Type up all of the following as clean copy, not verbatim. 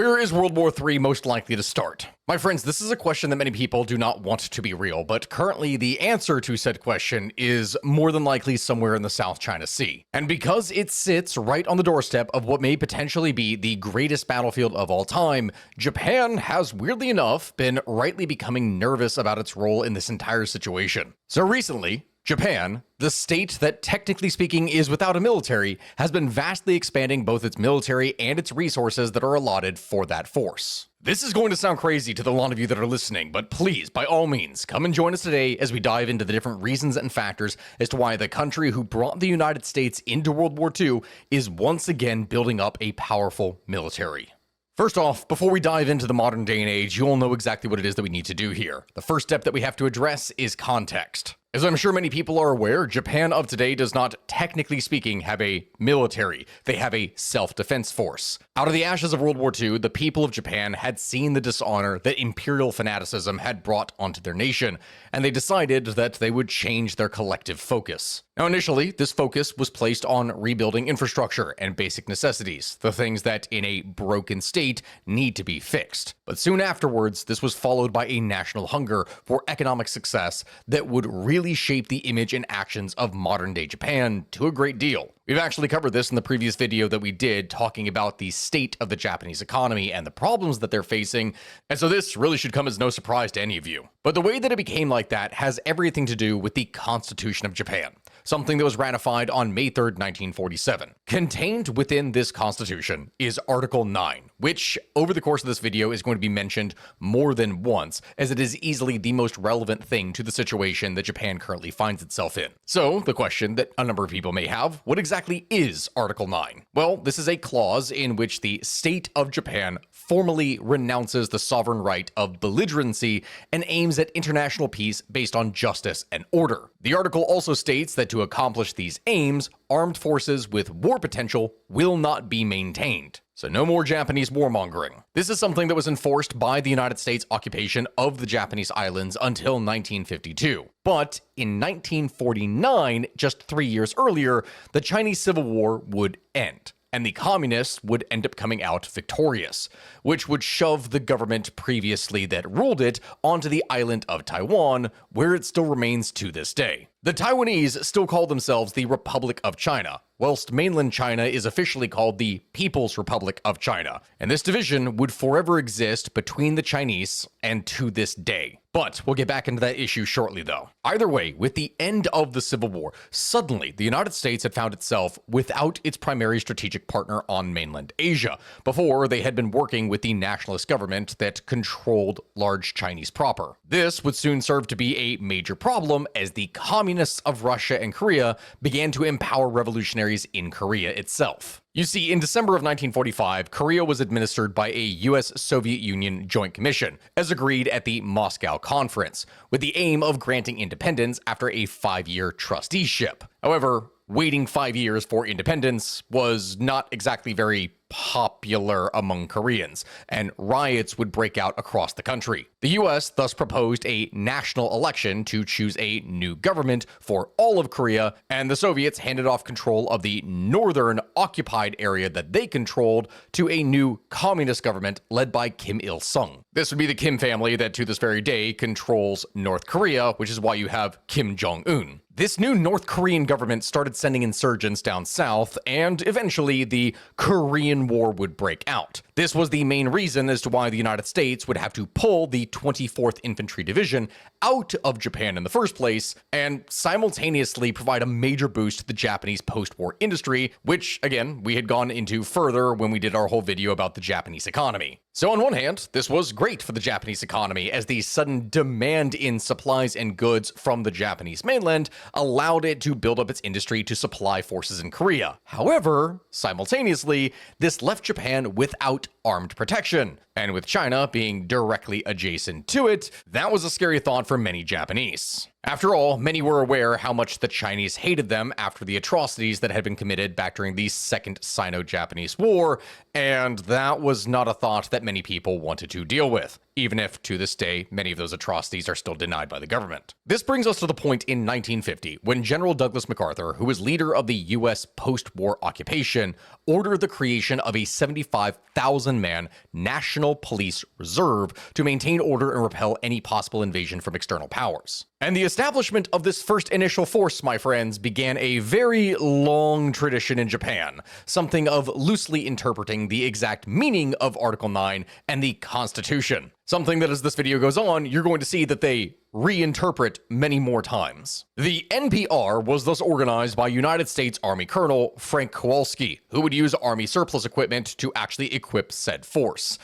Where is World War III most likely to start? My friends, this is a question that many people do not want to be real, but currently the answer to said question is more than likely somewhere in the South China Sea. And because it sits right on the doorstep of what may potentially be the greatest battlefield of all time, Japan has, weirdly enough, been rightly becoming nervous about its role in this entire situation. So recently, Japan, the state that technically speaking is without a military, has been vastly expanding both its military and its resources that are allotted for that force. This is going to sound crazy to the lot of you that are listening, but please, by all means, come and join us today as we dive into the different reasons and factors as to why the country who brought the United States into World War II is once again building up a powerful military. First off, before we dive into the modern day and age, you all know exactly what it is that we need to do here. The first step that we have to address is context. As I'm sure many people are aware, Japan of today does not, technically speaking, have a military. They have a self-defense force. Out of the ashes of World War II, the people of Japan had seen the dishonor that imperial fanaticism had brought onto their nation, and they decided that they would change their collective focus. Now, initially, this focus was placed on rebuilding infrastructure and basic necessities, the things that, in a broken state, need to be fixed. But soon afterwards, this was followed by a national hunger for economic success that would really shape the image and actions of modern-day Japan to a great deal. We've actually covered this in the previous video that we did talking about the state of the Japanese economy and the problems that they're facing, and so this really should come as no surprise to any of you. But the way that it became like that has everything to do with the Constitution of Japan, something that was ratified on May 3rd, 1947. Contained within this constitution is Article 9, which over the course of this video is going to be mentioned more than once, as it is easily the most relevant thing to the situation that Japan currently finds itself in. So the question that a number of people may have, what exactly is Article 9? Well, this is a clause in which the state of Japan formally renounces the sovereign right of belligerency and aims at international peace based on justice and order. The article also states that to accomplish these aims, armed forces with war potential will not be maintained. So no more Japanese warmongering. This is something that was enforced by the United States occupation of the Japanese islands until 1952. But in 1949, just 3 years earlier, the Chinese Civil War would end, and the communists would end up coming out victorious, which would shove the government previously that ruled it onto the island of Taiwan, where it still remains to this day. The Taiwanese still call themselves the Republic of China, whilst mainland China is officially called the People's Republic of China, and this division would forever exist between the Chinese and to this day. But we'll get back into that issue shortly though. Either way, with the end of the Civil War, suddenly the United States had found itself without its primary strategic partner on mainland Asia. Before, they had been working with the nationalist government that controlled large Chinese proper. This would soon serve to be a major problem as the communists of Russia and Korea began to empower revolutionaries in Korea itself. You see, in December of 1945, Korea was administered by a US-Soviet Union joint commission, as agreed at the Moscow Conference, with the aim of granting independence after a 5-year trusteeship. However, waiting 5 years for independence was not exactly very popular among Koreans, and riots would break out across the country. The US thus proposed a national election to choose a new government for all of Korea, and the Soviets handed off control of the northern occupied area that they controlled to a new communist government led by Kim Il-sung. This would be the Kim family that to this very day controls North Korea, which is why you have Kim Jong-un. This new North Korean government started sending insurgents down south, and eventually the Korean War would break out. This was the main reason as to why the United States would have to pull the 24th Infantry Division out of Japan in the first place, and simultaneously provide a major boost to the Japanese post-war industry, which, again, we had gone into further when we did our whole video about the Japanese economy. So on one hand, this was great for the Japanese economy, as the sudden demand in supplies and goods from the Japanese mainland allowed it to build up its industry to supply forces in Korea. However, simultaneously, this left Japan without armed protection, and with China being directly adjacent to it, that was a scary thought for many Japanese. After all, many were aware how much the Chinese hated them after the atrocities that had been committed back during the Second Sino-Japanese War, and that was not a thought that many people wanted to deal with, even if, to this day, many of those atrocities are still denied by the government. This brings us to the point in 1950, when General Douglas MacArthur, who was leader of the U.S. post-war occupation, ordered the creation of a 75,000 1,000-man National Police Reserve to maintain order and repel any possible invasion from external powers. And the establishment of this first initial force, my friends, began a very long tradition in Japan, something of loosely interpreting the exact meaning of Article 9 and the Constitution. Something that as this video goes on, you're going to see that they reinterpret many more times. The NPR was thus organized by United States Army Colonel Frank Kowalski, who would use Army surplus equipment to actually equip said force.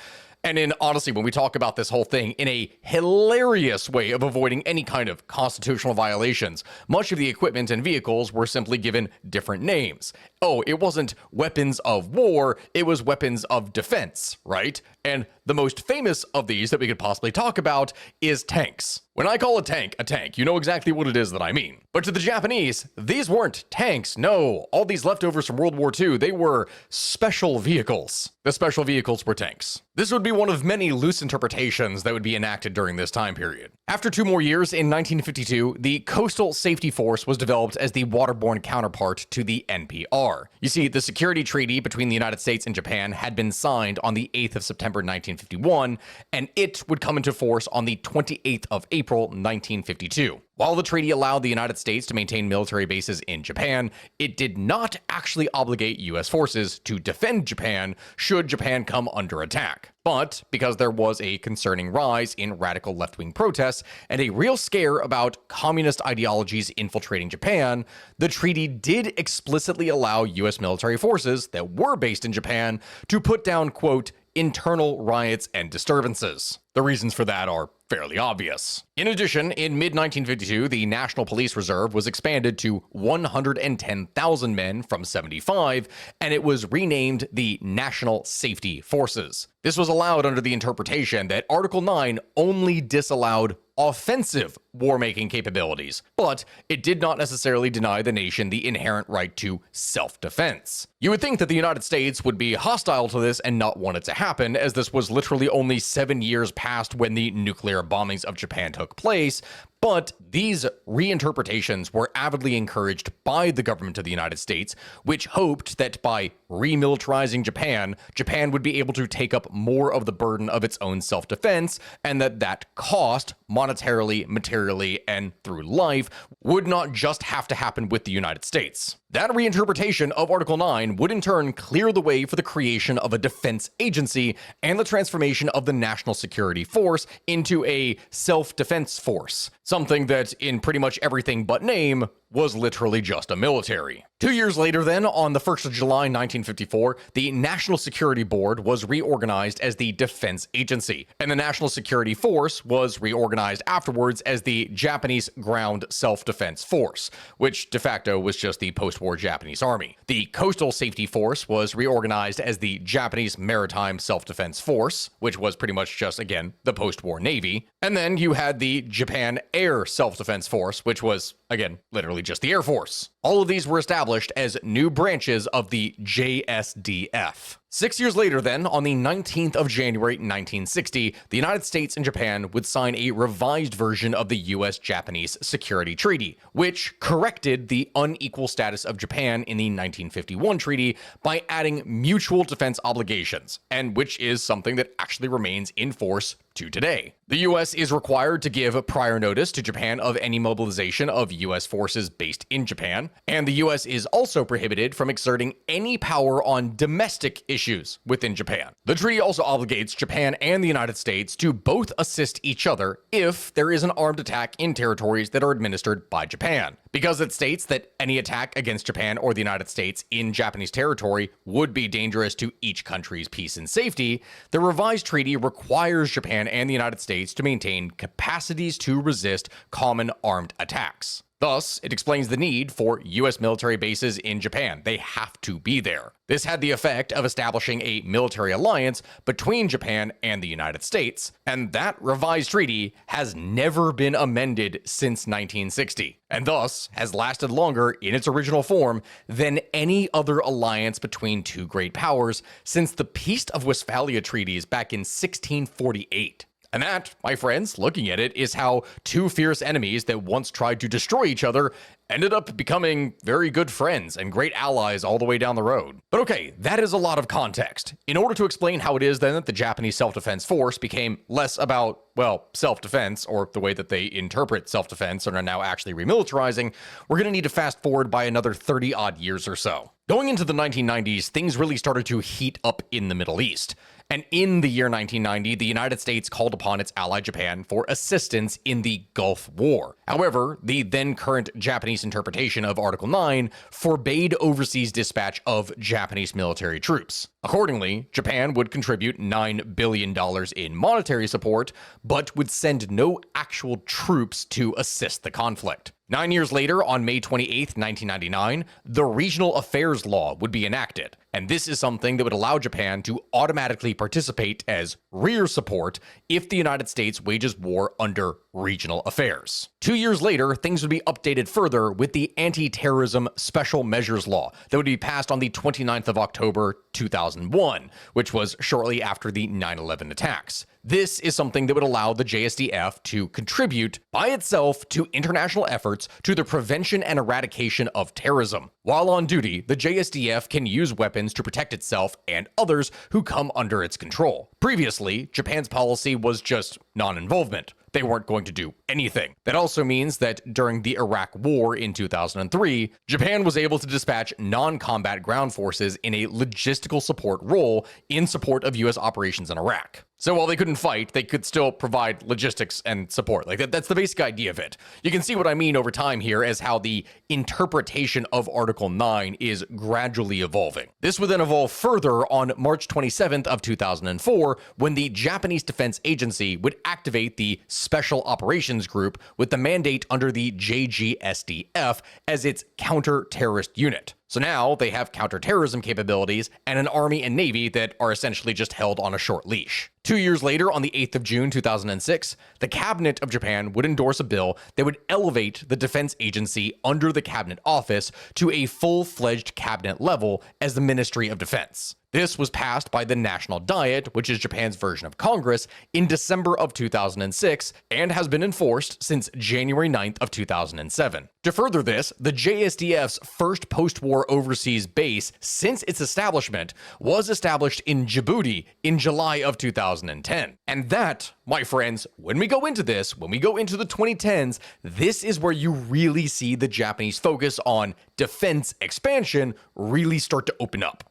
And honestly, when we talk about this whole thing in a hilarious way of avoiding any kind of constitutional violations, much of the equipment and vehicles were simply given different names. Oh, it wasn't weapons of war, it was weapons of defense, right? And the most famous of these that we could possibly talk about is tanks. When I call a tank, you know exactly what it is that I mean. But to the Japanese, these weren't tanks, no. All these leftovers from World War II, they were special vehicles. The special vehicles were tanks. This would be one of many loose interpretations that would be enacted during this time period. After 2 more years, in 1952, the Coastal Safety Force was developed as the waterborne counterpart to the NPR. You see, the security treaty between the United States and Japan had been signed on the 8th of September 1951, and it would come into force on the 28th of April 1952. While the treaty allowed the United States to maintain military bases in Japan, it did not actually obligate U.S. forces to defend Japan should Japan come under attack. But because there was a concerning rise in radical left-wing protests and a real scare about communist ideologies infiltrating Japan, the treaty did explicitly allow U.S. military forces that were based in Japan to put down, quote, internal riots and disturbances. The reasons for that are fairly obvious. In addition, in mid-1952, the National Police Reserve was expanded to 110,000 men from 75, and it was renamed the National Safety Forces. This was allowed under the interpretation that Article 9 only disallowed offensive war-making capabilities, but it did not necessarily deny the nation the inherent right to self-defense. You would think that the United States would be hostile to this and not want it to happen, as this was literally only 7 years past when the nuclear bombings of Japan took place, but these reinterpretations were avidly encouraged by the government of the United States, which hoped that by remilitarizing Japan, Japan would be able to take up more of the burden of its own self-defense, and that cost, monetarily, materially, and through life, would not just have to happen with the United States. That reinterpretation of Article 9 would in turn clear the way for the creation of a defense agency and the transformation of the National Security Force into a self-defense force, something that, in pretty much everything but name, was literally just a military. 2 years later then, on the 1st of July 1954, the National Security Board was reorganized as the Defense Agency, and the National Security Force was reorganized afterwards as the Japanese Ground Self-Defense Force, which de facto was just the post-war Japanese Army. The Coastal Safety Force was reorganized as the Japanese Maritime Self-Defense Force, which was pretty much just, again, the post-war Navy. And then you had the Japan Air Self-Defense Force, which was, again, literally just the Air Force. All of these were established as new branches of the JSDF. 6 years later then, on the 19th of January 1960, the United States and Japan would sign a revised version of the US-Japanese Security Treaty, which corrected the unequal status of Japan in the 1951 treaty by adding mutual defense obligations, and which is something that actually remains in force to today. The US is required to give prior notice to Japan of any mobilization of US forces based in Japan, and the US is also prohibited from exerting any power on domestic issues within Japan. The treaty also obligates Japan and the United States to both assist each other if there is an armed attack in territories that are administered by Japan. Because it states that any attack against Japan or the United States in Japanese territory would be dangerous to each country's peace and safety, the revised treaty requires Japan and the United States to maintain capacities to resist common armed attacks. Thus, it explains the need for U.S. military bases in Japan. They have to be there. This had the effect of establishing a military alliance between Japan and the United States, and that revised treaty has never been amended since 1960, and thus has lasted longer in its original form than any other alliance between two great powers since the Peace of Westphalia treaties back in 1648. And that, my friends, looking at it, is how two fierce enemies that once tried to destroy each other ended up becoming very good friends and great allies all the way down the road. But okay, that is a lot of context. In order to explain how it is then that the Japanese self-defense force became less about, well, self-defense, or the way that they interpret self-defense and are now actually remilitarizing, we're going to need to fast forward by another 30-odd years or so. Going into the 1990s, things really started to heat up in the Middle East. And in the year 1990, the United States called upon its ally Japan for assistance in the Gulf War. However, the then current Japanese interpretation of Article 9 forbade overseas dispatch of Japanese military troops. Accordingly, Japan would contribute $9 billion in monetary support, but would send no actual troops to assist the conflict. 9 years later, on May 28, 1999, the Regional Affairs Law would be enacted, and this is something that would allow Japan to automatically participate as rear support if the United States wages war under regional affairs. 2 years later, things would be updated further with the Anti-Terrorism Special Measures Law that would be passed on the 29th of October 2001, which was shortly after the 9/11 attacks. This is something that would allow the JSDF to contribute by itself to international efforts to the prevention and eradication of terrorism. While on duty, the JSDF can use weapons to protect itself and others who come under its control. Previously, Japan's policy was just non-involvement. They weren't going to do anything. That also means that during the Iraq War in 2003, Japan was able to dispatch non-combat ground forces in a logistical support role in support of U.S. operations in Iraq. So while they couldn't fight, they could still provide logistics and support. Like that's the basic idea of it. You can see what I mean over time here as how the interpretation of Article 9 is gradually evolving. This would then evolve further on March 27th of 2004 when the Japanese Defense Agency would activate the Special Operations Group with the mandate under the JSDF as its counter-terrorist unit. So now they have counterterrorism capabilities and an army and navy that are essentially just held on a short leash. 2 years later, on the 8th of June 2006, the Cabinet of Japan would endorse a bill that would elevate the defense agency under the Cabinet Office to a full-fledged cabinet level as the Ministry of Defense. This was passed by the National Diet, which is Japan's version of Congress, in December of 2006 and has been enforced since January 9th of 2007. To further this, the JSDF's first post-war overseas base since its establishment was established in Djibouti in July of 2010. And that, my friends, when we go into this, when we go into the 2010s, this is where you really see the Japanese focus on defense expansion really start to open up.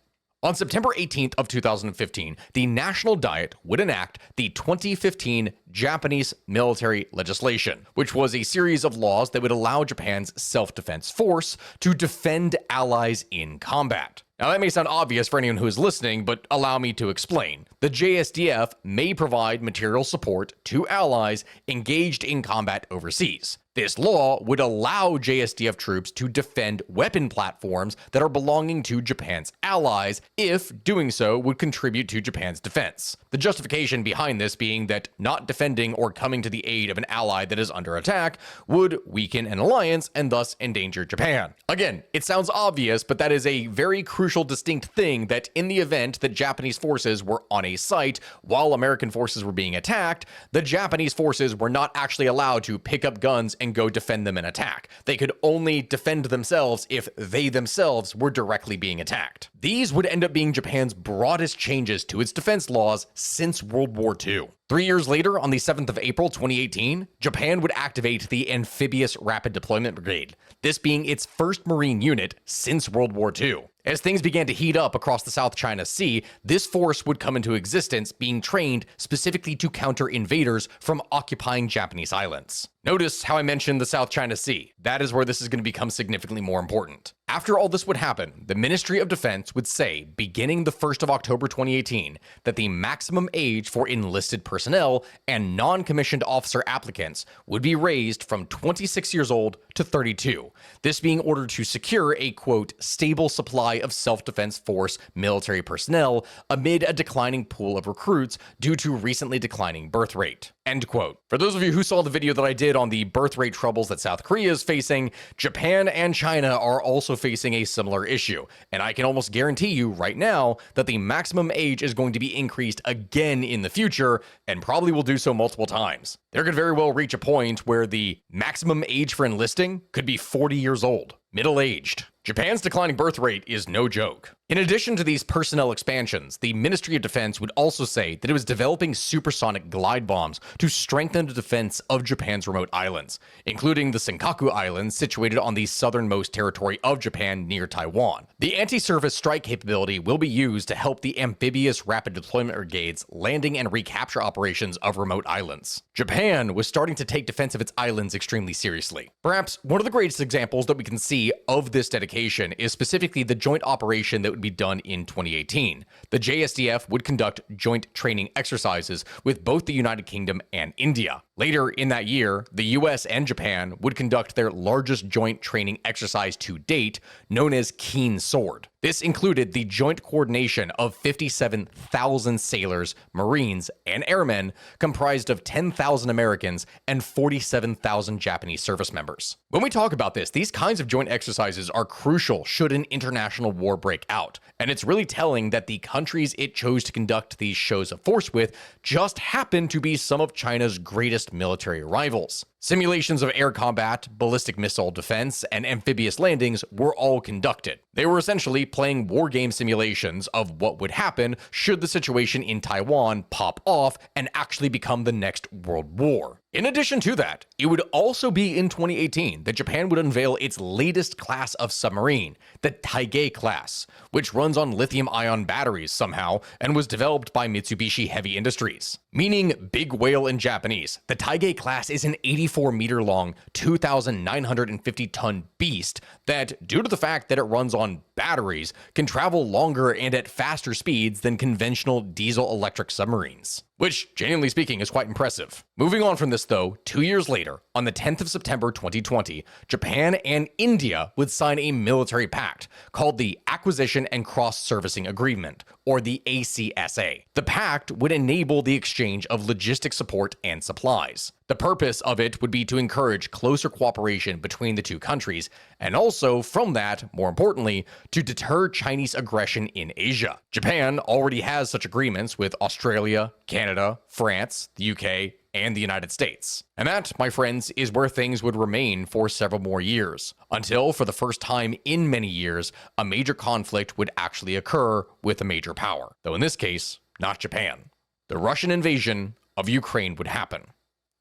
On September 18th of 2015, the National Diet would enact the 2015 Japanese military legislation, which was a series of laws that would allow Japan's self-defense force to defend allies in combat. Now that may sound obvious for anyone who is listening, but allow me to explain. The JSDF may provide material support to allies engaged in combat overseas. This law would allow JSDF troops to defend weapon platforms that are belonging to Japan's allies, if doing so would contribute to Japan's defense. The justification behind this being that not defending or coming to the aid of an ally that is under attack would weaken an alliance and thus endanger Japan. Again, it sounds obvious, but that is a very crucial distinct thing that in the event that Japanese forces were on a site while American forces were being attacked, the Japanese forces were not actually allowed to pick up guns and go defend them and attack. They could only defend themselves if they themselves were directly being attacked. These would end up being Japan's broadest changes to its defense laws since World War II. 3 years later, on the 7th of April 2018, Japan would activate the Amphibious Rapid Deployment Brigade, this being its first Marine unit since World War II. As things began to heat up across the South China Sea, this force would come into existence, being trained specifically to counter invaders from occupying Japanese islands. Notice how I mentioned the South China Sea. That is where this is going to become significantly more important. After all this would happen, the Ministry of Defense would say, beginning the 1st of October 2018, that the maximum age for enlisted personnel and non-commissioned officer applicants would be raised from 26 years old to 32, this being ordered to secure a, quote, stable supply of self-defense force military personnel amid a declining pool of recruits due to recently declining birth rate. End quote. For those of you who saw the video that I did on the birth rate troubles that South Korea is facing, Japan and China are also facing a similar issue. And I can almost guarantee you right now that the maximum age is going to be increased again in the future, and probably will do so multiple times. There could very well reach a point where the maximum age for enlisting could be 40 years old, middle-aged. Japan's declining birth rate is no joke. In addition to these personnel expansions, the Ministry of Defense would also say that it was developing supersonic glide bombs to strengthen the defense of Japan's remote islands, including the Senkaku Islands situated on the southernmost territory of Japan near Taiwan. The anti-surface strike capability will be used to help the amphibious rapid deployment brigades landing and recapture operations of remote islands. Japan was starting to take defense of its islands extremely seriously. Perhaps one of the greatest examples that we can see of this dedication is specifically the joint operation that would be done in 2018. The JSDF would conduct joint training exercises with both the United Kingdom and India. Later in that year, the US and Japan would conduct their largest joint training exercise to date, known as Keen Sword. This included the joint coordination of 57,000 sailors, Marines, and airmen, comprised of 10,000 Americans and 47,000 Japanese service members. When we talk about this, these kinds of joint exercises are crucial should an international war break out, and it's really telling that the countries it chose to conduct these shows of force with just happen to be some of China's greatest military rivals. Simulations of air combat, ballistic missile defense, and amphibious landings were all conducted. They were essentially playing war game simulations of what would happen should the situation in Taiwan pop off and actually become the next world war. In addition to that, it would also be in 2018 that Japan would unveil its latest class of submarine, the Taige class, which runs on lithium-ion batteries somehow and was developed by Mitsubishi Heavy Industries. Meaning big whale in Japanese, the Taige class is an 84-meter-long, 2,950-ton beast that, due to the fact that it runs on batteries, can travel longer and at faster speeds than conventional diesel-electric submarines. Which, genuinely speaking, is quite impressive. Moving on from this though, 2 years later, on the 10th of September 2020, Japan and India would sign a military pact called the Acquisition and Cross-Servicing Agreement, or the ACSA. The pact would enable the exchange of logistic support and supplies. The purpose of it would be to encourage closer cooperation between the two countries, and also, from that, more importantly, to deter Chinese aggression in Asia. Japan already has such agreements with Australia, Canada, France, the UK, and the United States. And that, my friends, is where things would remain for several more years, until, for the first time in many years, a major conflict would actually occur with a major power. Though in this case, not Japan. The Russian invasion of Ukraine would happen.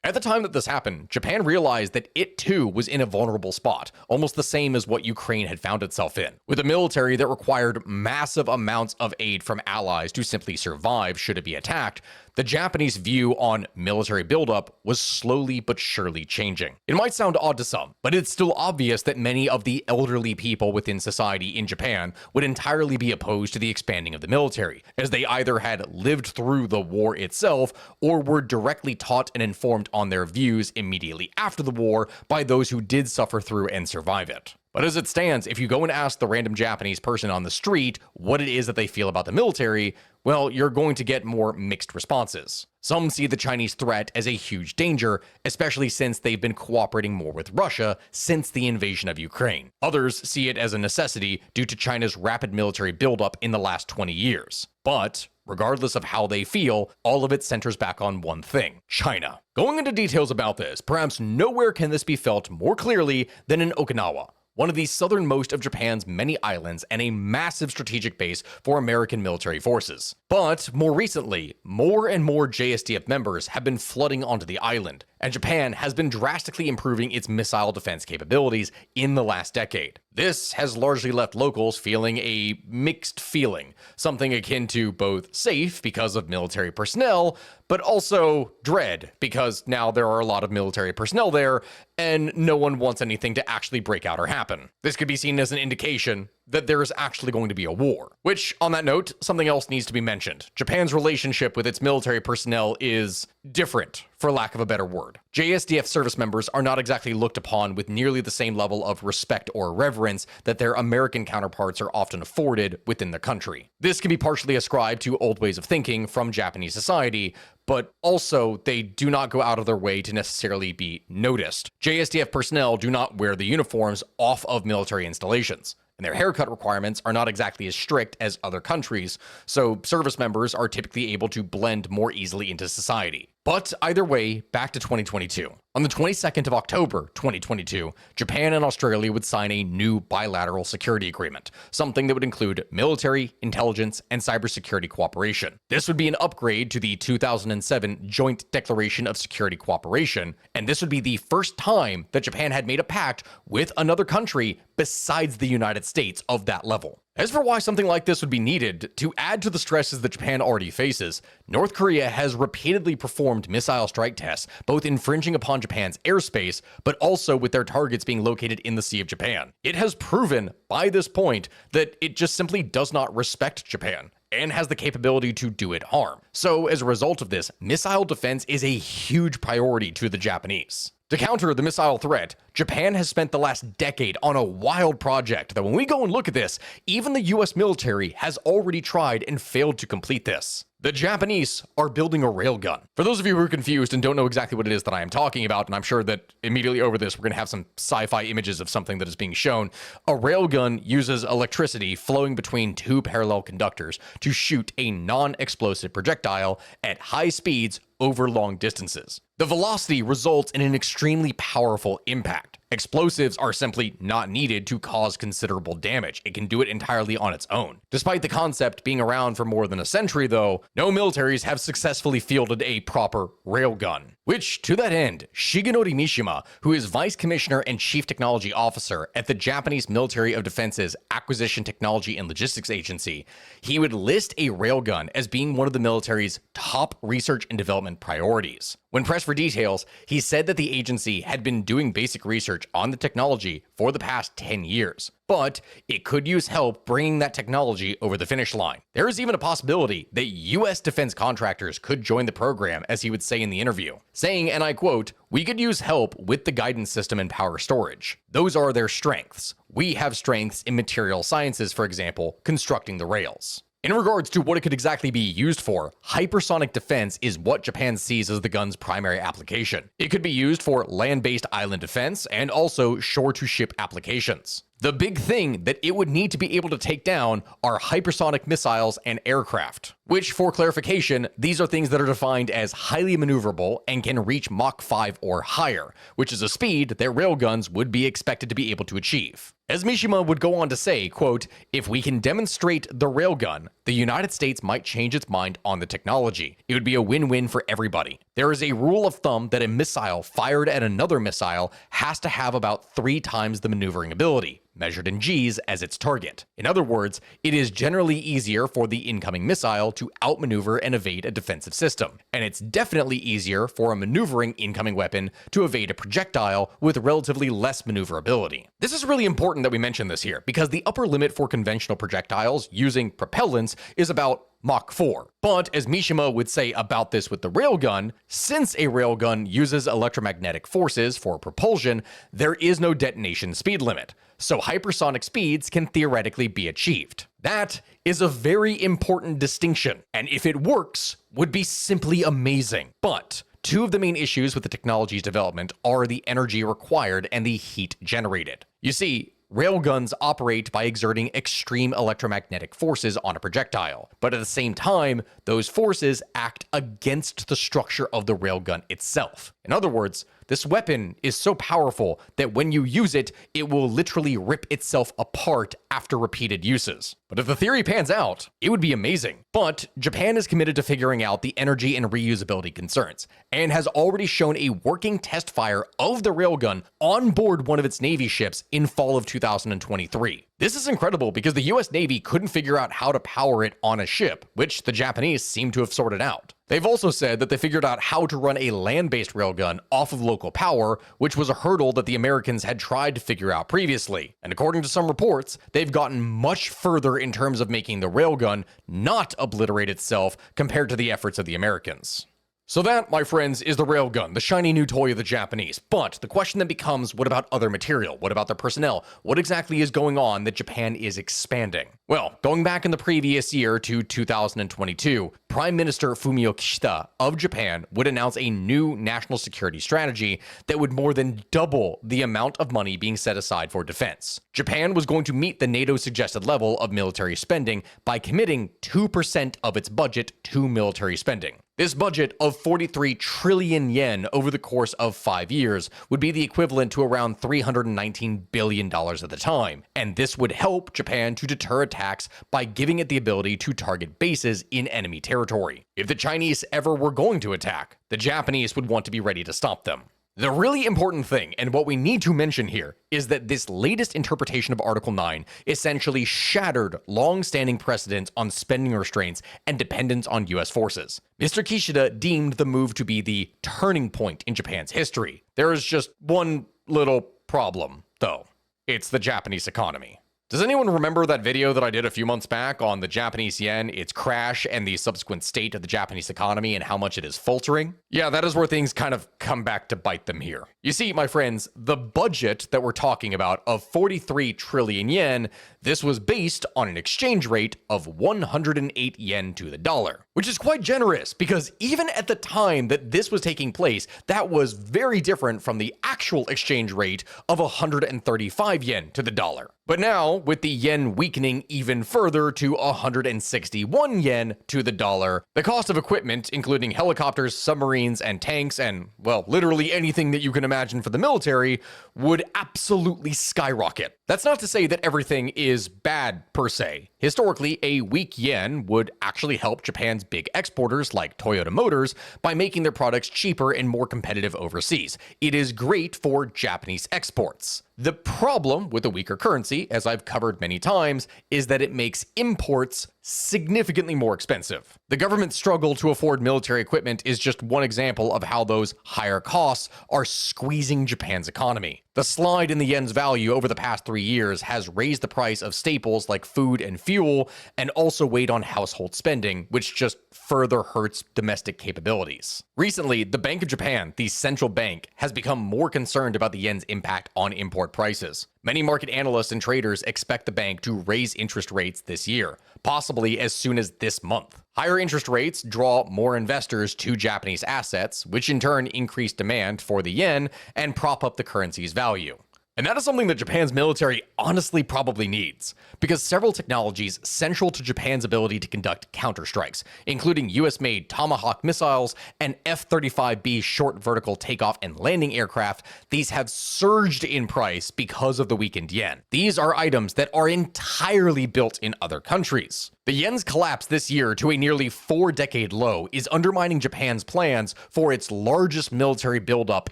At the time that this happened, Japan realized that it too was in a vulnerable spot, almost the same as what Ukraine had found itself in, with a military that required massive amounts of aid from allies to simply survive should it be attacked. The Japanese view on military buildup was slowly but surely changing. It might sound odd to some, but it's still obvious that many of the elderly people within society in Japan would entirely be opposed to the expanding of the military, as they either had lived through the war itself or were directly taught and informed on their views immediately after the war by those who did suffer through and survive it. But as it stands, if you go and ask the random Japanese person on the street what it is that they feel about the military, well, you're going to get more mixed responses. Some see the Chinese threat as a huge danger, especially since they've been cooperating more with Russia since the invasion of Ukraine. Others see it as a necessity due to China's rapid military buildup in the last 20 years. But regardless of how they feel, all of it centers back on one thing: China. Going into details about this, perhaps nowhere can this be felt more clearly than in Okinawa, one of the southernmost of Japan's many islands and a massive strategic base for American military forces. But more recently, more and more JSDF members have been flooding onto the island, and Japan has been drastically improving its missile defense capabilities in the last decade. This has largely left locals feeling a mixed feeling, something akin to both safe because of military personnel, but also dread because now there are a lot of military personnel there and no one wants anything to actually break out or happen. This could be seen as an indication, that there is actually going to be a war. Which, on that note, something else needs to be mentioned. Japan's relationship with its military personnel is different, for lack of a better word. JSDF service members are not exactly looked upon with nearly the same level of respect or reverence that their American counterparts are often afforded within the country. This can be partially ascribed to old ways of thinking from Japanese society, but also they do not go out of their way to necessarily be noticed. JSDF personnel do not wear the uniforms off of military installations, and their haircut requirements are not exactly as strict as other countries, so service members are typically able to blend more easily into society. But either way, back to 2022. On the 22nd of October, 2022, Japan and Australia would sign a new bilateral security agreement, something that would include military, intelligence, and cybersecurity cooperation. This would be an upgrade to the 2007 Joint Declaration of Security Cooperation, and this would be the first time that Japan had made a pact with another country besides the United States of that level. As for why something like this would be needed, to add to the stresses that Japan already faces, North Korea has repeatedly performed missile strike tests, both infringing upon Japan's airspace, but also with their targets being located in the Sea of Japan. It has proven, by this point, that it just simply does not respect Japan, and has the capability to do it harm. So as a result of this, missile defense is a huge priority to the Japanese. To counter the missile threat, Japan has spent the last decade on a wild project that when we go and look at this, even the US military has already tried and failed to complete this. The Japanese are building a railgun. For those of you who are confused and don't know exactly what it is that I am talking about, and I'm sure that immediately over this we're going to have some sci-fi images of something that is being shown, a railgun uses electricity flowing between two parallel conductors to shoot a non-explosive projectile at high speeds over long distances. The velocity results in an extremely powerful impact. Explosives are simply not needed to cause considerable damage. It can do it entirely on its own. Despite the concept being around for more than a century, though, no militaries have successfully fielded a proper railgun. Which, to that end, Shigenori Mishima, who is Vice Commissioner and Chief Technology Officer at the Japanese Military of Defense's Acquisition Technology and Logistics Agency, he would list a railgun as being one of the military's top research and development priorities. When pressed for details, he said that the agency had been doing basic research on the technology for the past 10 years, but it could use help bringing that technology over the finish line. There is even a possibility that US defense contractors could join the program, as he would say in the interview, saying, and I quote, "We could use help with the guidance system and power storage. Those are their strengths. We have strengths in material sciences, for example, constructing the rails." In regards to what it could exactly be used for, hypersonic defense is what Japan sees as the gun's primary application. It could be used for land-based island defense and also shore-to-ship applications. The big thing that it would need to be able to take down are hypersonic missiles and aircraft, which, for clarification, these are things that are defined as highly maneuverable and can reach Mach 5 or higher, which is a speed that railguns would be expected to be able to achieve. As Mishima would go on to say, quote, "If we can demonstrate the railgun, the United States might change its mind on the technology. It would be a win-win for everybody. There is a rule of thumb that a missile fired at another missile has to have about 3 times the maneuvering ability, measured in Gs, as its target. In other words, it is generally easier for the incoming missile to outmaneuver and evade a defensive system, and it's definitely easier for a maneuvering incoming weapon to evade a projectile with relatively less maneuverability." This is really important that we mention this here, because the upper limit for conventional projectiles using propellants is about Mach 4. But as Mishima would say about this with the railgun, since a railgun uses electromagnetic forces for propulsion, there is no detonation speed limit, so hypersonic speeds can theoretically be achieved. That is a very important distinction, and if it works, would be simply amazing. But two of the main issues with the technology's development are the energy required and the heat generated. You see, railguns operate by exerting extreme electromagnetic forces on a projectile, but at the same time, those forces act against the structure of the railgun itself. In other words, this weapon is so powerful that when you use it, it will literally rip itself apart after repeated uses. But if the theory pans out, it would be amazing. But Japan is committed to figuring out the energy and reusability concerns, and has already shown a working test fire of the railgun on board one of its Navy ships in fall of 2023. This is incredible because the US Navy couldn't figure out how to power it on a ship, which the Japanese seem to have sorted out. They've also said that they figured out how to run a land-based railgun off of local power, which was a hurdle that the Americans had tried to figure out previously. And according to some reports, they've gotten much further in terms of making the railgun not obliterate itself compared to the efforts of the Americans. So that, my friends, is the railgun, the shiny new toy of the Japanese. But the question then becomes, what about other material? What about their personnel? What exactly is going on that Japan is expanding? Well, going back in the previous year to 2022, Prime Minister Fumio Kishida of Japan would announce a new national security strategy that would more than double the amount of money being set aside for defense. Japan was going to meet the NATO suggested level of military spending by committing 2% of its budget to military spending. This budget of 43 trillion yen over the course of 5 years would be the equivalent to around $319 billion at the time, and this would help Japan to deter attacks by giving it the ability to target bases in enemy territory. If the Chinese ever were going to attack, the Japanese would want to be ready to stop them. The really important thing, and what we need to mention here, is that this latest interpretation of Article 9 essentially shattered long-standing precedents on spending restraints and dependence on US forces. Mr. Kishida deemed the move to be the turning point in Japan's history. There is just one little problem, though. It's the Japanese economy. Does anyone remember that video that I did a few months back on the Japanese yen, its crash, and the subsequent state of the Japanese economy and how much it is faltering? Yeah, that is where things kind of come back to bite them here. You see, my friends, the budget that we're talking about of 43 trillion yen, this was based on an exchange rate of 108 yen to the dollar, which is quite generous because even at the time that this was taking place, that was very different from the actual exchange rate of 135 yen to the dollar. But now, with the yen weakening even further to 161 yen to the dollar, the cost of equipment, including helicopters, submarines, and tanks, and, well, literally anything that you can imagine for the military, would absolutely skyrocket. That's not to say that everything is bad per se. Historically, a weak yen would actually help Japan's big exporters like Toyota Motors by making their products cheaper and more competitive overseas. It is great for Japanese exports. The problem with a weaker currency, as I've covered many times, is that it makes imports significantly more expensive. The government's struggle to afford military equipment is just one example of how those higher costs are squeezing Japan's economy. The slide in the yen's value over the past 3 years has raised the price of staples like food and fuel, and also weighed on household spending, which just further hurts domestic capabilities. Recently, the Bank of Japan, the central bank, has become more concerned about the yen's impact on import prices. Many market analysts and traders expect the bank to raise interest rates this year, possibly as soon as this month. Higher interest rates draw more investors to Japanese assets, which in turn increase demand for the yen and prop up the currency's value. And that is something that Japan's military honestly probably needs, because several technologies central to Japan's ability to conduct counterstrikes, including US-made Tomahawk missiles and F-35B short vertical takeoff and landing aircraft, these have surged in price because of the weakened yen. These are items that are entirely built in other countries. The yen's collapse this year to a nearly 4-decade low is undermining Japan's plans for its largest military buildup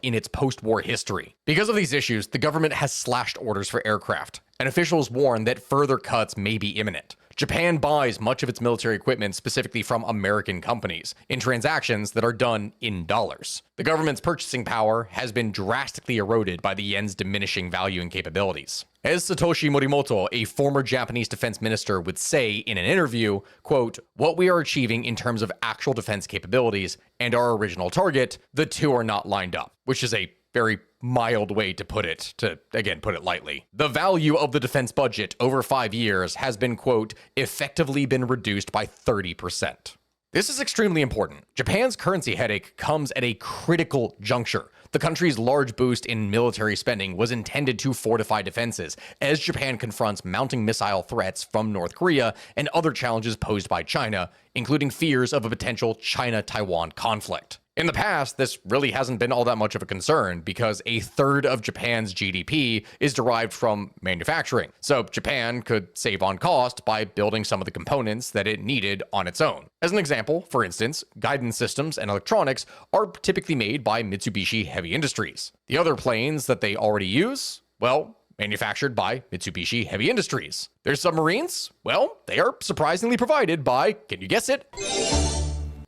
in its post-war history. Because of these issues, the government has slashed orders for aircraft, and officials warn that further cuts may be imminent. Japan buys much of its military equipment specifically from American companies in transactions that are done in dollars. The government's purchasing power has been drastically eroded by the yen's diminishing value and capabilities. As Satoshi Morimoto, a former Japanese defense minister, would say in an interview, quote, "What we are achieving in terms of actual defense capabilities and our original target, the two are not lined up," which is a very mild way to put it, to, again, put it lightly. The value of the defense budget over 5 years has been, quote, effectively been reduced by 30%. This is extremely important. Japan's currency headache comes at a critical juncture. The country's large boost in military spending was intended to fortify defenses as Japan confronts mounting missile threats from North Korea and other challenges posed by China, including fears of a potential China-Taiwan conflict. In the past, this really hasn't been all that much of a concern because a third of Japan's GDP is derived from manufacturing. So Japan could save on cost by building some of the components that it needed on its own. As an example, for instance, guidance systems and electronics are typically made by Mitsubishi Heavy Industries. The other planes that they already use, well, manufactured by Mitsubishi Heavy Industries. Their submarines, well, they are surprisingly provided by, can you guess it?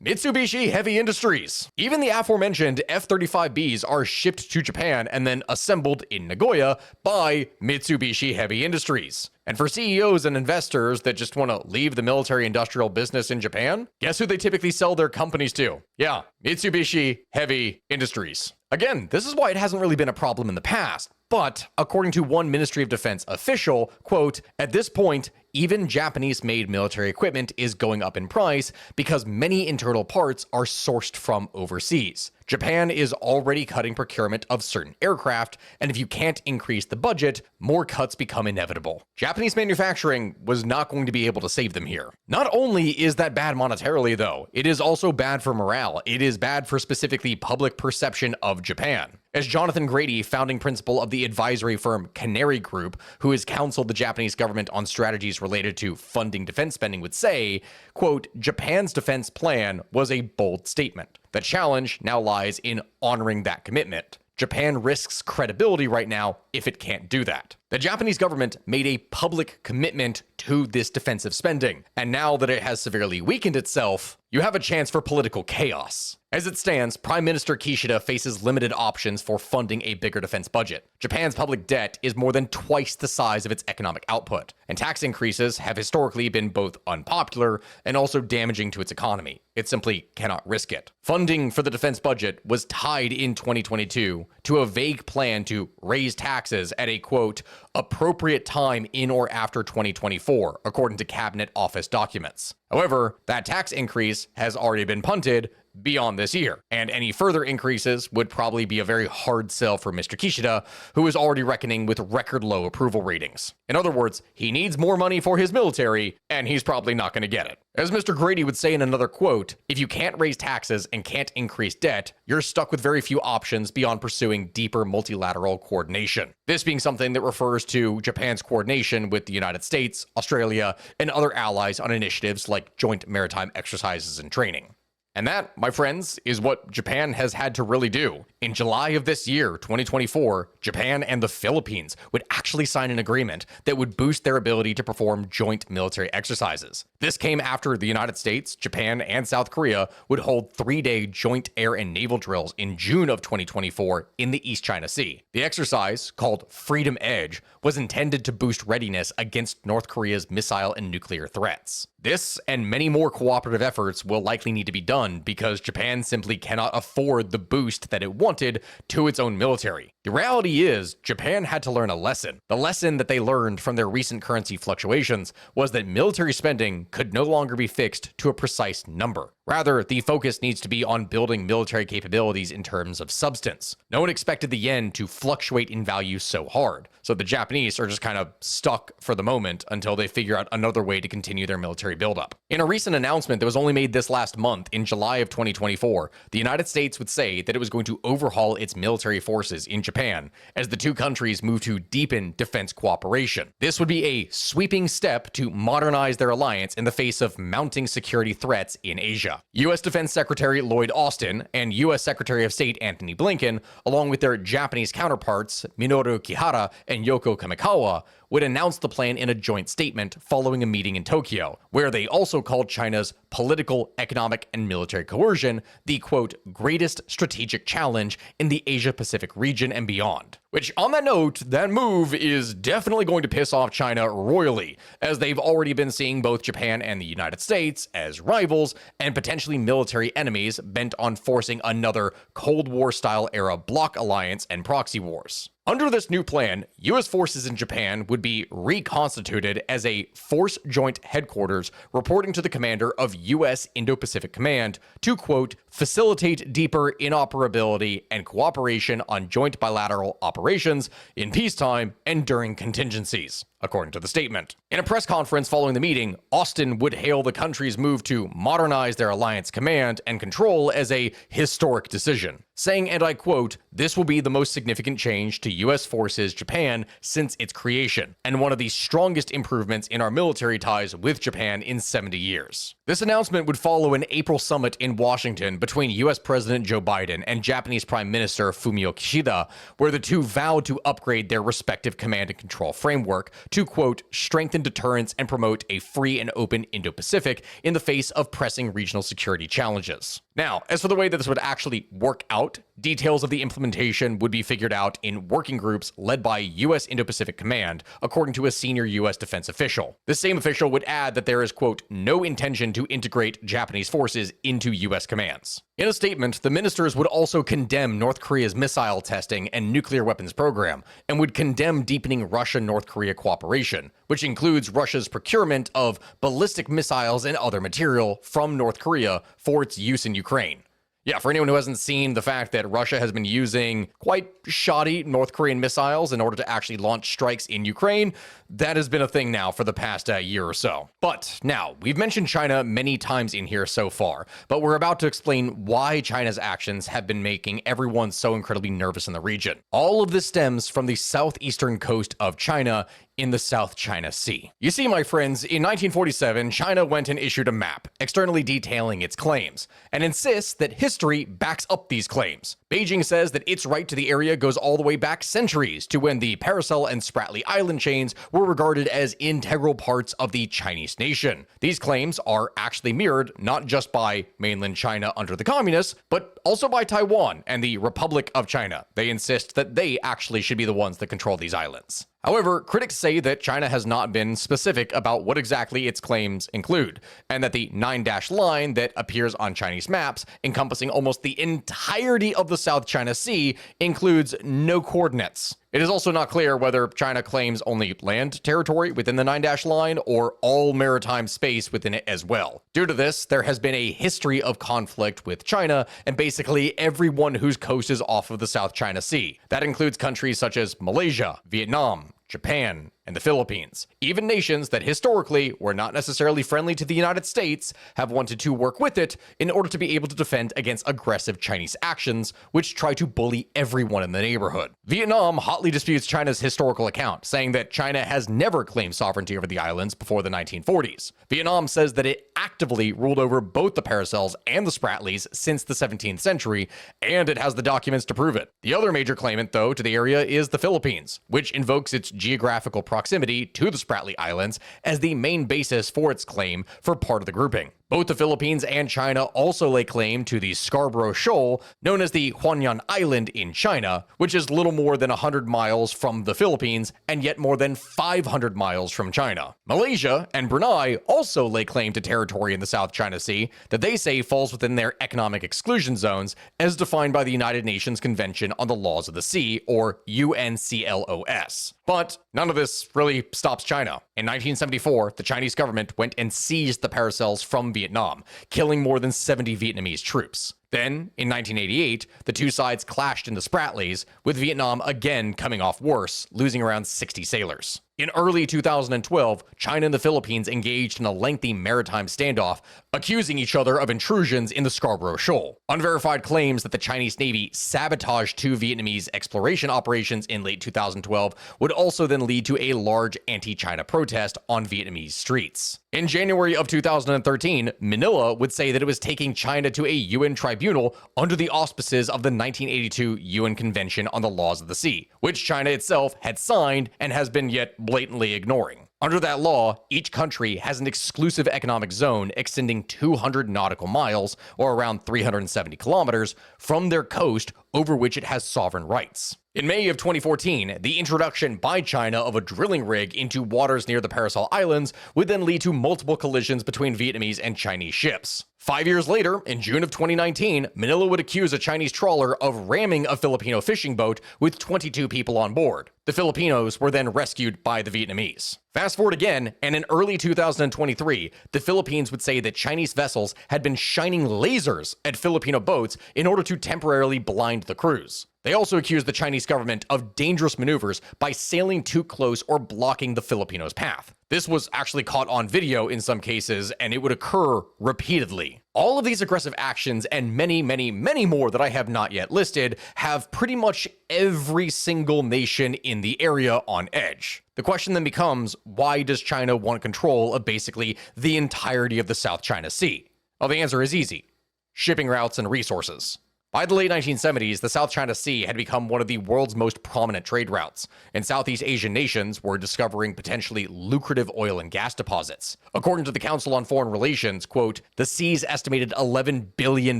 Mitsubishi Heavy Industries. Even the aforementioned F-35Bs are shipped to Japan and then assembled in Nagoya by Mitsubishi Heavy Industries. And for CEOs and investors that just want to leave the military-industrial business in Japan, guess who they typically sell their companies to? Yeah, Mitsubishi Heavy Industries. Again, this is why it hasn't really been a problem in the past. But according to one Ministry of Defense official, quote, at this point, even Japanese-made military equipment is going up in price because many internal parts are sourced from overseas. Japan is already cutting procurement of certain aircraft, and if you can't increase the budget, more cuts become inevitable. Japanese manufacturing was not going to be able to save them here. Not only is that bad monetarily, though, it is also bad for morale. It is bad for specifically public perception of Japan. As Jonathan Grady, founding principal of the advisory firm Canary Group, who has counseled the Japanese government on strategies related to funding defense spending, would say, quote, Japan's defense plan was a bold statement. The challenge now lies in honoring that commitment. Japan risks credibility right now if it can't do that. The Japanese government made a public commitment to this defensive spending, and now that it has severely weakened itself, you have a chance for political chaos. As it stands, Prime Minister Kishida faces limited options for funding a bigger defense budget. Japan's public debt is more than twice the size of its economic output, and tax increases have historically been both unpopular and also damaging to its economy. It simply cannot risk it. Funding for the defense budget was tied in 2022 to a vague plan to raise taxes at a, quote, appropriate time in or after 2024, according to Cabinet Office documents. However, that tax increase has already been punted beyond this year, and any further increases would probably be a very hard sell for Mr. Kishida, who is already reckoning with record low approval ratings. In other words, he needs more money for his military, and he's probably not going to get it. As Mr. Grady would say in another quote, if you can't raise taxes and can't increase debt, you're stuck with very few options beyond pursuing deeper multilateral coordination. This being something that refers to Japan's coordination with the United States, Australia, and other allies on initiatives like joint maritime exercises and training. And that, my friends, is what Japan has had to really do. In July of this year, 2024, Japan and the Philippines would actually sign an agreement that would boost their ability to perform joint military exercises. This came after the United States, Japan, and South Korea would hold 3-day joint air and naval drills in June of 2024 in the East China Sea. The exercise, called Freedom Edge, was intended to boost readiness against North Korea's missile and nuclear threats. This and many more cooperative efforts will likely need to be done because Japan simply cannot afford the boost that it wanted to its own military. The reality is, Japan had to learn a lesson. The lesson that they learned from their recent currency fluctuations was that military spending could no longer be fixed to a precise number. Rather, the focus needs to be on building military capabilities in terms of substance. No one expected the yen to fluctuate in value so hard, so the Japanese are just kind of stuck for the moment until they figure out another way to continue their military buildup. In a recent announcement that was only made this last month, in July of 2024, the United States would say that it was going to overhaul its military forces in Japan as the two countries move to deepen defense cooperation. This would be a sweeping step to modernize their alliance in the face of mounting security threats in Asia. U.S. Defense Secretary Lloyd Austin and U.S. Secretary of State Antony Blinken, along with their Japanese counterparts Minoru Kihara and Yoko Kamikawa, would announce the plan in a joint statement following a meeting in Tokyo, where they also called China's political, economic, and military coercion the, quote, greatest strategic challenge in the Asia-Pacific region and beyond. Which, on that note, that move is definitely going to piss off China royally, as they've already been seeing both Japan and the United States as rivals and potentially military enemies bent on forcing another Cold War-style era bloc alliance and proxy wars. Under this new plan, U.S. forces in Japan would be reconstituted as a force joint headquarters reporting to the commander of U.S. Indo-Pacific Command to, quote, facilitate deeper interoperability and cooperation on joint bilateral operations in peacetime and during contingencies, according to the statement. In a press conference following the meeting, Austin would hail the country's move to modernize their alliance command and control as a historic decision, saying, and I quote, this will be the most significant change to U.S. forces Japan since its creation, and one of the strongest improvements in our military ties with Japan in 70 years. This announcement would follow an April summit in Washington between U.S. President Joe Biden and Japanese Prime Minister Fumio Kishida, where the two vowed to upgrade their respective command and control framework to, quote, strengthen deterrence and promote a free and open Indo-Pacific in the face of pressing regional security challenges. Now, as for the way that this would actually work out, details of the implementation would be figured out in working groups led by U.S. Indo-Pacific Command, according to a senior U.S. defense official. This same official would add that there is, quote, no intention to integrate Japanese forces into U.S. commands. In a statement, the ministers would also condemn North Korea's missile testing and nuclear weapons program, and would condemn deepening Russia-North Korea cooperation, which includes Russia's procurement of ballistic missiles and other material from North Korea for its use in Ukraine. Yeah, for anyone who hasn't seen the fact that Russia has been using quite shoddy North Korean missiles in order to actually launch strikes in Ukraine, that has been a thing now for the past year or so. But now, we've mentioned China many times in here so far, but we're about to explain why China's actions have been making everyone so incredibly nervous in the region. All of this stems from the southeastern coast of China in the South China Sea. You see, my friends, in 1947, China went and issued a map, externally detailing its claims, and insists that history backs up these claims. Beijing says that its right to the area goes all the way back centuries to when the Paracel and Spratly Island chains were regarded as integral parts of the Chinese nation. These claims are actually mirrored not just by mainland China under the communists, but also by Taiwan and the Republic of China. They insist that they actually should be the ones that control these islands. However, critics say that China has not been specific about what exactly its claims include, and that the 9-dash line that appears on Chinese maps, encompassing almost the entirety of the South China Sea, includes no coordinates. It is also not clear whether China claims only land territory within the 9-dash line or all maritime space within it as well. Due to this, there has been a history of conflict with China and basically everyone whose coast is off of the South China Sea. That includes countries such as Malaysia, Vietnam, Japan, and the Philippines. Even nations that historically were not necessarily friendly to the United States have wanted to work with it in order to be able to defend against aggressive Chinese actions, which try to bully everyone in the neighborhood. Vietnam hotly disputes China's historical account, saying that China has never claimed sovereignty over the islands before the 1940s. Vietnam says that it actively ruled over both the Paracels and the Spratlys since the 17th century, and it has the documents to prove it. The other major claimant, though, to the area is the Philippines, which invokes its geographical proximity to the Spratly Islands as the main basis for its claim for part of the grouping. Both the Philippines and China also lay claim to the Scarborough Shoal, known as the Huanyan Island in China, which is little more than 100 miles from the Philippines and yet more than 500 miles from China. Malaysia and Brunei also lay claim to territory in the South China Sea that they say falls within their economic exclusion zones as defined by the United Nations Convention on the Laws of the Sea, or UNCLOS. But none of this really stops China. In 1974, the Chinese government went and seized the Paracels from Vietnam, killing more than 70 Vietnamese troops. Then, in 1988, the two sides clashed in the Spratlys, with Vietnam again coming off worse, losing around 60 sailors. In early 2012, China and the Philippines engaged in a lengthy maritime standoff, accusing each other of intrusions in the Scarborough Shoal. Unverified claims that the Chinese Navy sabotaged two Vietnamese exploration operations in late 2012 would also then lead to a large anti-China protest on Vietnamese streets. In January of 2013, Manila would say that it was taking China to a UN tribunal under the auspices of the 1982 UN Convention on the Laws of the Sea, which China itself had signed and has been yet blatantly ignoring. Under that law, each country has an exclusive economic zone extending 200 nautical miles, or around 370 kilometers, from their coast over which it has sovereign rights. In May of 2014, the introduction by China of a drilling rig into waters near the Paracel Islands would then lead to multiple collisions between Vietnamese and Chinese ships. 5 years later, in June of 2019, Manila would accuse a Chinese trawler of ramming a Filipino fishing boat with 22 people on board. The Filipinos were then rescued by the Vietnamese. Fast forward again, and in early 2023, the Philippines would say that Chinese vessels had been shining lasers at Filipino boats in order to temporarily blind the crews. They also accused the Chinese government of dangerous maneuvers by sailing too close or blocking the Filipinos' path. This was actually caught on video in some cases, and it would occur repeatedly. All of these aggressive actions and many, many, many more that I have not yet listed have pretty much every single nation in the area on edge. The question then becomes, why does China want control of basically the entirety of the South China Sea? Well, the answer is easy: shipping routes and resources. By the late 1970s, the South China Sea had become one of the world's most prominent trade routes, and Southeast Asian nations were discovering potentially lucrative oil and gas deposits. According to the Council on Foreign Relations, quote, the sea's estimated 11 billion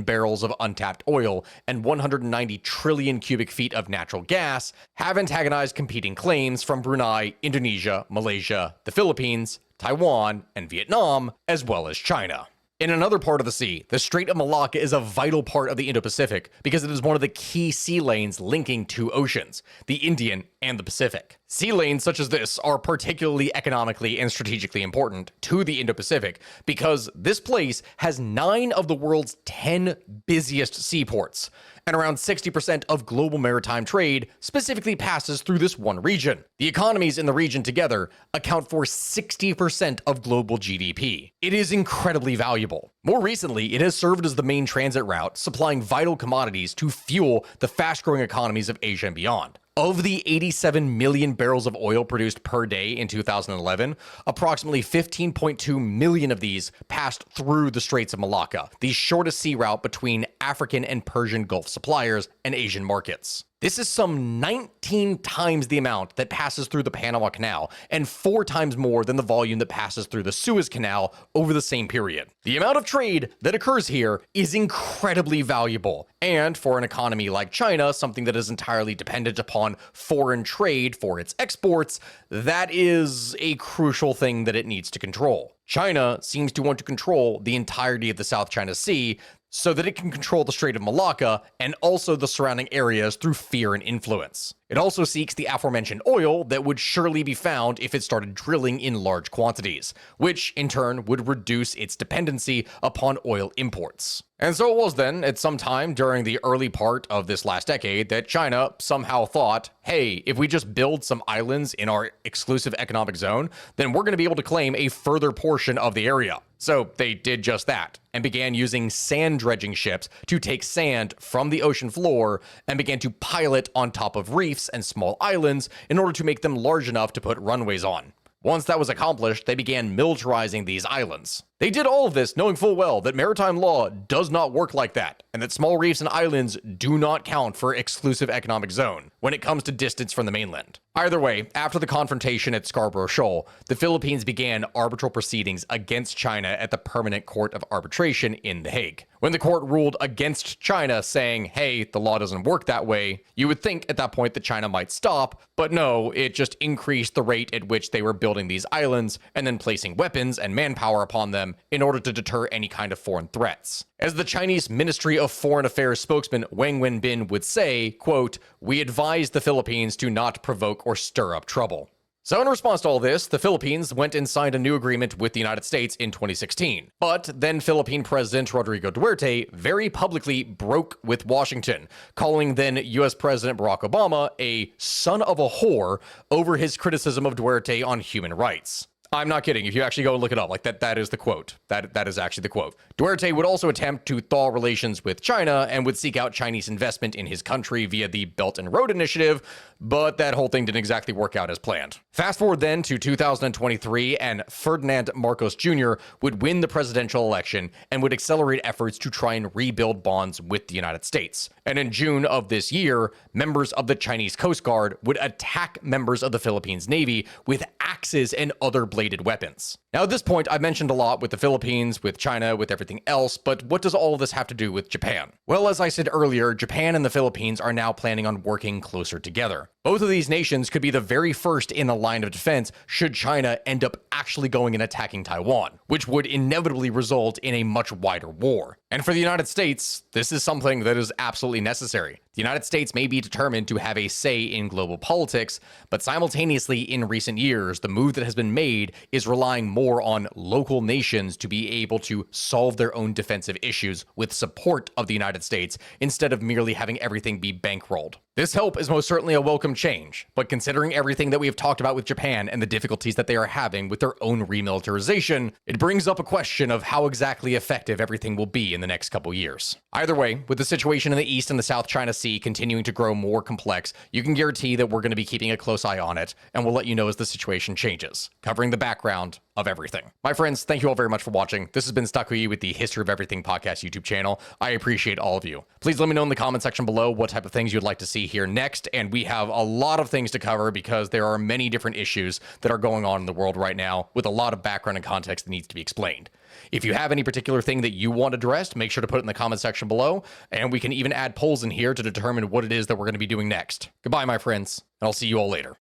barrels of untapped oil and 190 trillion cubic feet of natural gas have antagonized competing claims from Brunei, Indonesia, Malaysia, the Philippines, Taiwan, and Vietnam, as well as China. In another part of the sea, the Strait of Malacca is a vital part of the Indo-Pacific because it is one of the key sea lanes linking two oceans, the Indian and the Pacific. Sea lanes such as this are particularly economically and strategically important to the Indo-Pacific because this place has 9 of the world's 10 busiest seaports, and around 60% of global maritime trade specifically passes through this one region. The economies in the region together account for 60% of global GDP. It is incredibly valuable. More recently, it has served as the main transit route, supplying vital commodities to fuel the fast-growing economies of Asia and beyond. Of the 87 million barrels of oil produced per day in 2011, approximately 15.2 million of these passed through the Straits of Malacca, the shortest sea route between African and Persian Gulf suppliers and Asian markets. This is some 19 times the amount that passes through the Panama Canal and 4 times more than the volume that passes through the Suez Canal over the same period. The amount of trade that occurs here is incredibly valuable, and for an economy like China, something that is entirely dependent upon foreign trade for its exports, that is a crucial thing that it needs to control. China seems to want to control the entirety of the South China Sea so that it can control the Strait of Malacca and also the surrounding areas through fear and influence. It also seeks the aforementioned oil that would surely be found if it started drilling in large quantities, which in turn would reduce its dependency upon oil imports. And so it was then, at some time during the early part of this last decade, that China somehow thought, hey, if we just build some islands in our exclusive economic zone, then we're going to be able to claim a further portion of the area. So they did just that, and began using sand dredging ships to take sand from the ocean floor and began to pile it on top of reefs and small islands in order to make them large enough to put runways on. Once that was accomplished, they began militarizing these islands. They did all of this knowing full well that maritime law does not work like that, and that small reefs and islands do not count for exclusive economic zone when it comes to distance from the mainland. Either way, after the confrontation at Scarborough Shoal, the Philippines began arbitral proceedings against China at the Permanent Court of Arbitration in The Hague. When the court ruled against China, saying, hey, the law doesn't work that way, you would think at that point that China might stop, but no, it just increased the rate at which they were building these islands and then placing weapons and manpower upon them in order to deter any kind of foreign threats. As the Chinese Ministry of Foreign Affairs spokesman Wang Wenbin would say, quote, we advise the Philippines to not provoke or stir up trouble. So in response to all this, the Philippines went and signed a new agreement with the United States in 2016. But then Philippine President Rodrigo Duterte very publicly broke with Washington, calling then U.S. President Barack Obama a son of a whore over his criticism of Duterte on human rights. I'm not kidding. If you actually go and look it up, like that is the quote. That is actually the quote. Duterte would also attempt to thaw relations with China and would seek out Chinese investment in his country via the Belt and Road Initiative, but that whole thing didn't exactly work out as planned. Fast forward then to 2023, and Ferdinand Marcos Jr. would win the presidential election and would accelerate efforts to try and rebuild bonds with the United States. And in June of this year, members of the Chinese Coast Guard would attack members of the Philippines Navy with axes and other bladed weapons. Now at this point, I've mentioned a lot with the Philippines, with China, with everything else, but what does all of this have to do with Japan? Well, as I said earlier, Japan and the Philippines are now planning on working closer together. Both of these nations could be the very first in the line of defense should China end up actually going and attacking Taiwan, which would inevitably result in a much wider war. And for the United States, this is something that is absolutely necessary. The United States may be determined to have a say in global politics, but simultaneously in recent years, the move that has been made is relying more on local nations to be able to solve their own defensive issues with support of the United States instead of merely having everything be bankrolled. This help is most certainly a welcome change, but considering everything that we have talked about with Japan and the difficulties that they are having with their own remilitarization, it brings up a question of how exactly effective everything will be in the next couple years. Either way, with the situation in the East and the South China Sea continuing to grow more complex, you can guarantee that we're going to be keeping a close eye on it, and we'll let you know as the situation changes. Covering the background, of everything. My friends, thank you all very much for watching. This has been Stakuyi with the History of Everything podcast YouTube channel. I appreciate all of you. Please let me know in the comment section below what type of things you'd like to see here next, and we have a lot of things to cover because there are many different issues that are going on in the world right now with a lot of background and context that needs to be explained. If you have any particular thing that you want addressed, make sure to put it in the comment section below, and we can even add polls in here to determine what it is that we're going to be doing next. Goodbye, my friends, and I'll see you all later.